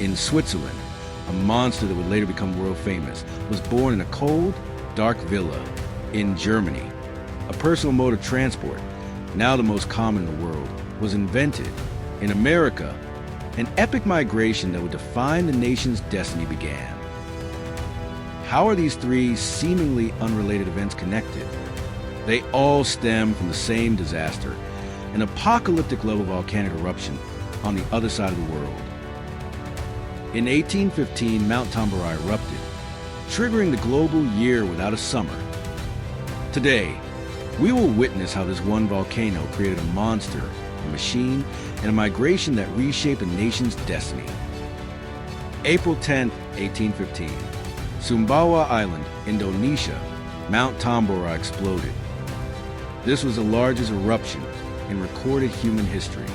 in Switzerland, a monster that would later become world famous, was born in a cold, dark villa in Germany. A personal mode of transport, now the most common in the world, was invented. In America, an epic migration that would define the nation's destiny began. How are these three seemingly unrelated events connected? They all stem from the same disaster, an apocalyptic level volcanic eruption on the other side of the world. In 1815, Mount Tambora erupted, triggering the global year without a summer. Today, we will witness how this one volcano created a monster, a machine, and a migration that reshaped a nation's destiny. April 10, 1815. Sumbawa Island, Indonesia, Mount Tambora exploded. This was the largest eruption in recorded human history.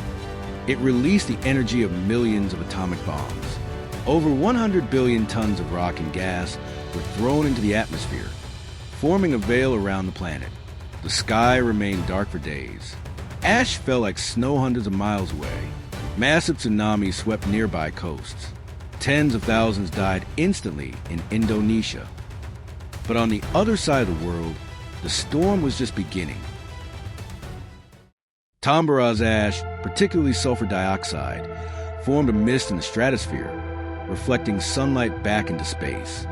It released the energy of millions of atomic bombs. Over 100 billion tons of rock and gas were thrown into the atmosphere, forming a veil around the planet. The sky remained dark for days. Ash fell like snow hundreds of miles away. Massive tsunamis swept nearby coasts. Tens of thousands died instantly in Indonesia. But on the other side of the world, the storm was just beginning. Tambora's ash, particularly sulfur dioxide, formed a mist in the stratosphere, reflecting sunlight back into space.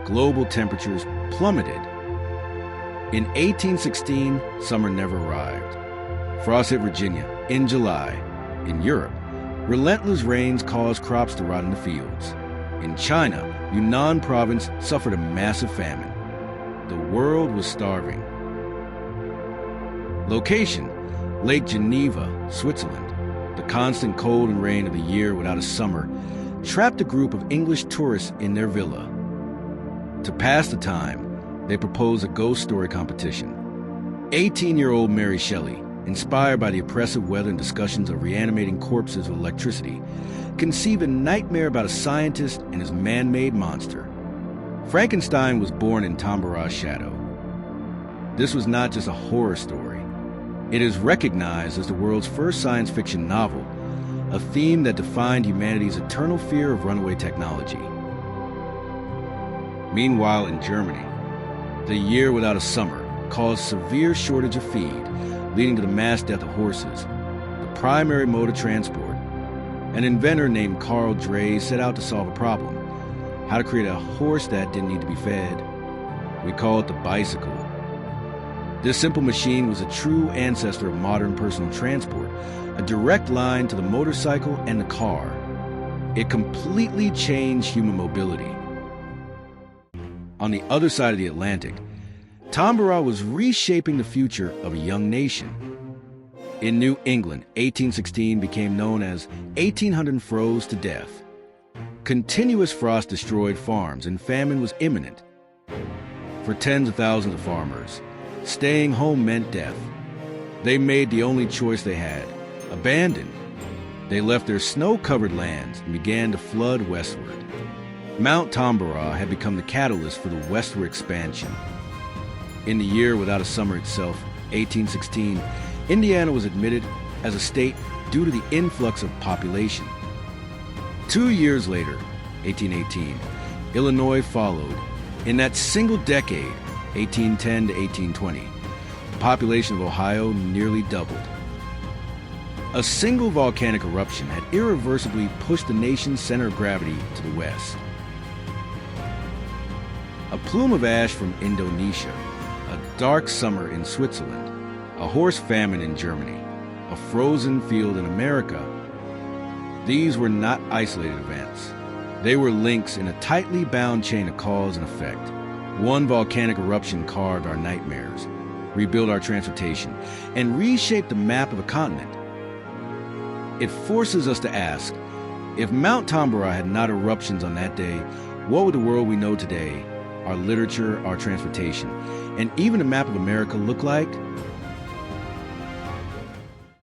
Global temperatures plummeted. In 1816, summer never arrived. Frost hit Virginia in July. In Europe, relentless rains caused crops to rot in the fields. In China, Yunnan province suffered a massive famine. The world was starving. Location: Lake Geneva, Switzerland. The constant cold and rain of the year without a summer trapped a group of English tourists in their villa. To pass the time, they proposed a ghost story competition. 18-year-old Mary Shelley, inspired by the oppressive weather and discussions of reanimating corpses with electricity, conceived a nightmare about a scientist and his man-made monster. Frankenstein was born in Tambora's shadow. This was not just a horror story. It is recognized as the world's first science fiction novel, a theme that defined humanity's eternal fear of runaway technology. Meanwhile, in Germany, the year without a summer caused severe shortage of feed, leading to the mass death of horses, the primary mode of transport. An inventor named Karl Drais set out to solve a problem: how to create a horse that didn't need to be fed. We call it the bicycle. This simple machine was a true ancestor of modern personal transport, a direct line to the motorcycle and the car. It completely changed human mobility. On the other side of the Atlantic, Tambora was reshaping the future of a young nation. In New England, 1816 became known as 1800 froze to death. Continuous frost destroyed farms and famine was imminent. For tens of thousands of farmers, staying home meant death. They made the only choice they had: abandon. They left their snow-covered lands and began to flood westward. Mount Tambora had become the catalyst for the westward expansion. In the year without a summer itself, 1816, Indiana was admitted as a state due to the influx of population. 2 years later, 1818, Illinois followed. In that single decade, 1810 to 1820, the population of Ohio nearly doubled. A single volcanic eruption had irreversibly pushed the nation's center of gravity to the west. A plume of ash from Indonesia, a dark summer in Switzerland, a horse famine in Germany, a frozen field in America. These were not isolated events. They were links in a tightly bound chain of cause and effect. One volcanic eruption carved our nightmares, rebuilt our transportation, and reshaped the map of a continent. It forces us to ask, if Mount Tambora had not eruptions on that day, what would the world we know today, our literature, our transportation, and even a map of America look like?